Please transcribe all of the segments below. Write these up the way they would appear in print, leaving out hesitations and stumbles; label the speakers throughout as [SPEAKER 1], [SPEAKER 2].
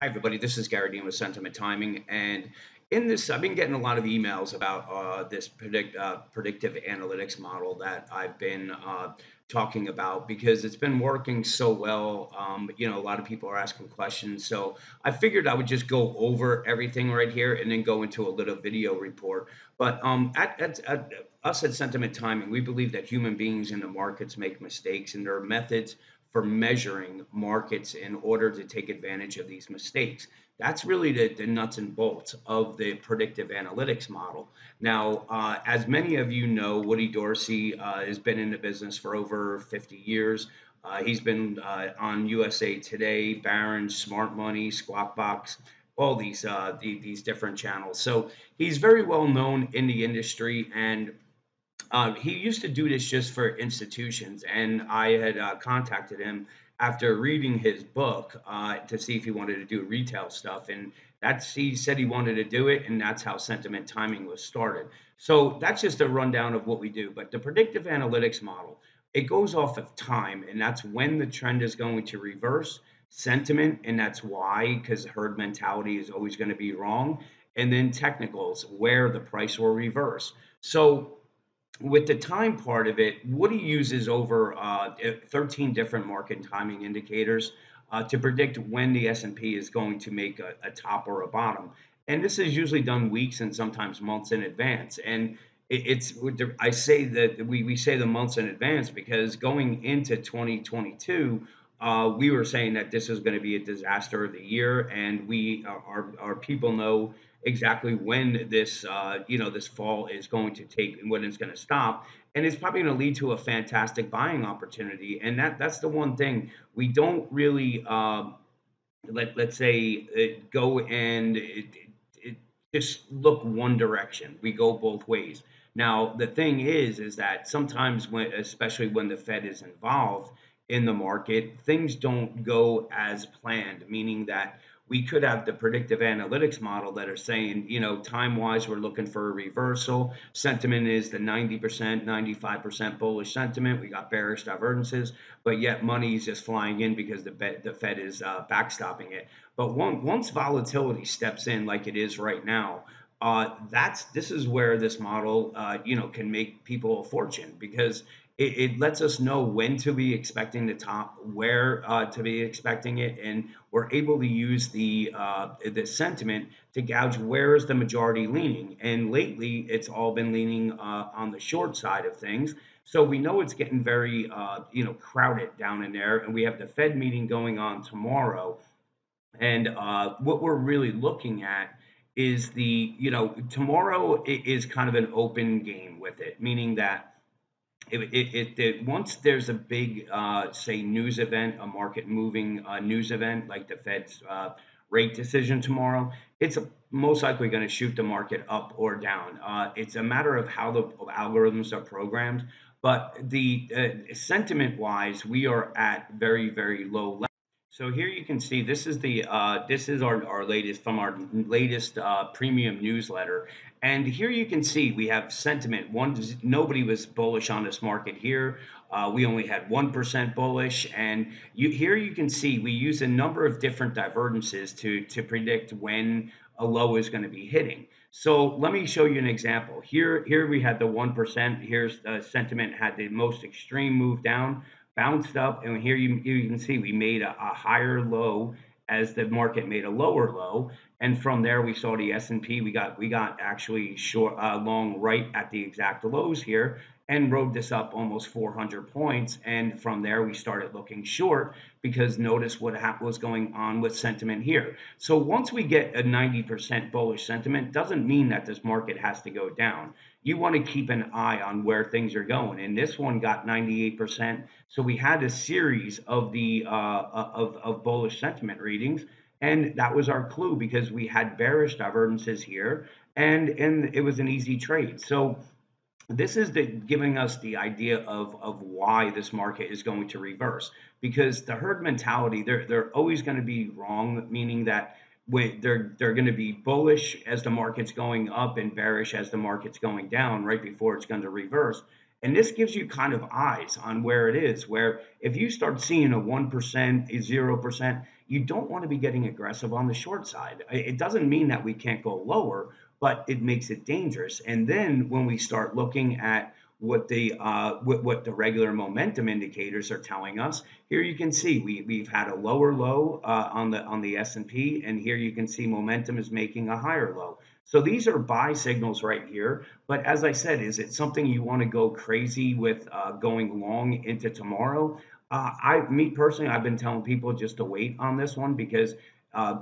[SPEAKER 1] Hi, everybody. This is Gary Dean with Sentiment Timing, and in this, I've been getting a lot of emails about this predictive analytics model that I've been talking about because it's been working so well. A lot of people are asking questions, so I figured I would just go over everything right here and then go into a little video report. But at us at Sentiment Timing, we believe that human beings in the markets make mistakes, and there are methods for measuring markets in order to take advantage of these mistakes. That's really the nuts and bolts of the predictive analytics model. Now, as many of you know, Woody Dorsey has been in the business for over 50 years. He's been on USA Today, Barron's, Smart Money, Squawk Box, all these different channels. So he's very well known in the industry, and he used to do this just for institutions, and I had contacted him after reading his book to see if he wanted to do retail stuff, and that's he said he wanted to do it, and that's how Sentiment Timing was started. So that's just a rundown of what we do. But the predictive analytics model, it goes off of time, and that's when the trend is going to reverse sentiment, and that's why because herd mentality is always going to be wrong, and then technicals where the price will reverse. So with the time part of it, Woody uses over 13 different market timing indicators to predict when the S&P is going to make a top or a bottom. And this is usually done weeks and sometimes months in advance. And I say that we say the months in advance because going into 2022, we were saying that this is going to be a disaster of the year, and our people know exactly when this fall is going to take and when it's going to stop, and it's probably going to lead to a fantastic buying opportunity. And that's the one thing we don't really let's say go and it just look one direction. We go both ways. Now the thing is that sometimes when, especially when the Fed is involved in the market, things don't go as planned, meaning that we could have the predictive analytics model that are saying, time wise, we're looking for a reversal. Sentiment is the 90%, 95% bullish sentiment. We got bearish divergences, but yet money is just flying in because the Fed is backstopping it. But once volatility steps in, like it is right now, this is where this model, can make people a fortune because it lets us know when to be expecting the top, where to be expecting it, and we're able to use the sentiment to gauge where is the majority leaning. And lately, it's all been leaning on the short side of things. So we know it's getting very crowded down in there, and we have the Fed meeting going on tomorrow. And what we're really looking at is tomorrow is kind of an open game with it, meaning that once there's a big, say, news event, a market moving news event like the Fed's rate decision tomorrow, it's most likely going to shoot the market up or down. It's a matter of how the algorithms are programmed. But the sentiment wise, we are at very, very low levels. So here you can see this is our latest from our latest premium newsletter, and here you can see we have sentiment. Nobody was bullish on this market here. We only had 1% bullish, and here you can see we use a number of different divergences to predict when a low is going to be hitting. So let me show you an example. Here we had the 1%. Here's sentiment had the most extreme move down, bounced up, and here you can see we made a higher low as the market made a lower low, and from there we saw the S&P. We got actually short long right at the exact lows here, and rode this up almost 400 points. And from there we started looking short because notice what was going on with sentiment here. So once we get a 90% bullish sentiment, doesn't mean that this market has to go down. You want to keep an eye on where things are going, and this one got 98%. So we had a series of the of bullish sentiment readings, and that was our clue because we had bearish divergences here, and it was an easy trade. So this is giving us the idea of why this market is going to reverse, because the herd mentality, they're always going to be wrong, meaning that they're going to be bullish as the market's going up and bearish as the market's going down right before it's going to reverse. And this gives you kind of eyes on where it is, where if you start seeing a 1%, a 0%, you don't want to be getting aggressive on the short side. It doesn't mean that we can't go lower, but it makes it dangerous. And then when we start looking at what the regular momentum indicators are telling us, here you can see we've had a lower low on the S&P, and here you can see momentum is making a higher low. So these are buy signals right here. But as I said, is it something you want to go crazy with going long into tomorrow? Me personally, I've been telling people just to wait on this one because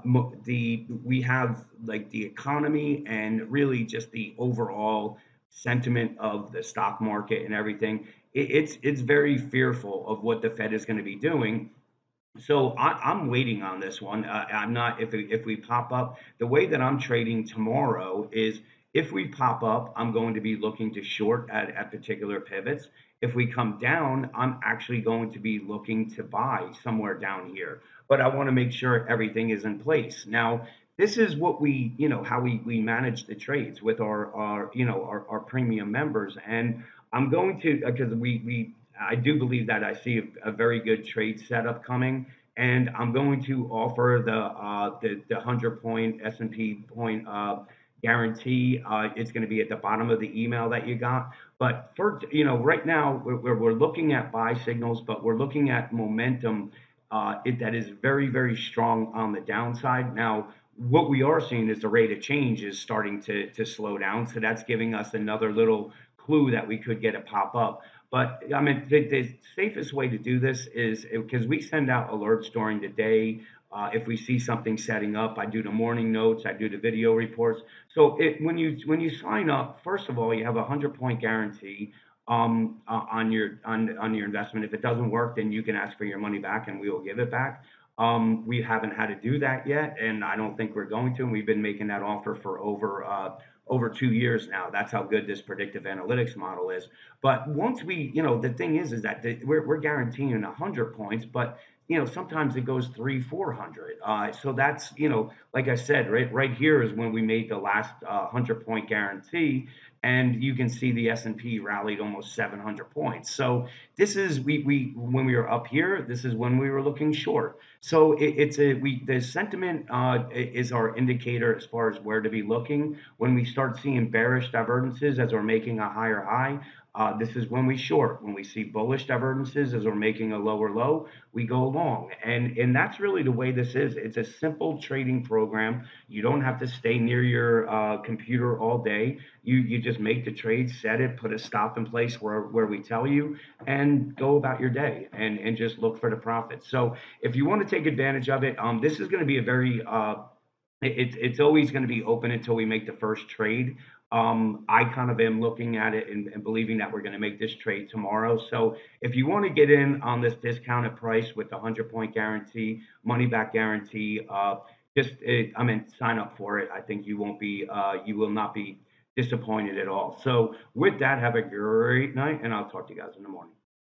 [SPEAKER 1] we have like the economy and really just the overall sentiment of the stock market and everything. It's very fearful of what the Fed is going to be doing. So I'm waiting on this one. I'm not if we pop up the way that I'm trading tomorrow is if we pop up, I'm going to be looking to short at particular pivots. If we come down, I'm actually going to be looking to buy somewhere down here. But I want to make sure everything is in place. Now, this is what how we manage the trades with our premium members. And I'm going to because I do believe that I see a very good trade setup coming, and I'm going to offer the 100 point S&P point guarantee. It's going to be at the bottom of the email that you got. But for right now we're looking at buy signals, but we're looking at momentum that is very strong on the downside. Now, what we are seeing is the rate of change is starting to slow down, so that's giving us another little clue that we could get a pop up. But I mean, the safest way to do this is because we send out alerts during the day. If we see something setting up, I do the morning notes, I do the video reports. So when you sign up, first of all, you have a 100 point guarantee on your investment. If it doesn't work, then you can ask for your money back, and we will give it back. We haven't had to do that yet, and I don't think we're going to. And we've been making that offer for over 2 years now. That's how good this predictive analytics model is. But once the thing is that we're guaranteeing 100 points, but sometimes it goes 300, 400. So that's like I said, right here is when we made the last 100 point guarantee, and you can see the S&P rallied almost 700 points. So this is we when we were up here, this is when we were looking short. So the sentiment is our indicator as far as where to be looking. When we start seeing bearish divergences as we're making a higher high, this is when we short. When we see bullish divergences as we're making a lower low, we go long. And that's really the way this is. It's a simple trading program. You don't have to stay near your computer all day. You just make the trade, set it, put a stop in place where we tell you, and go about your day and just look for the profits. So if you want to take advantage of it, this is going to be a very it's always going to be open until we make the first trade. I kind of am looking at it and believing that we're going to make this trade tomorrow. So if you want to get in on this discounted price with the 100 point guarantee, money back guarantee, sign up for it. I think you will not be disappointed at all. So with that, have a great night, and I'll talk to you guys in the morning.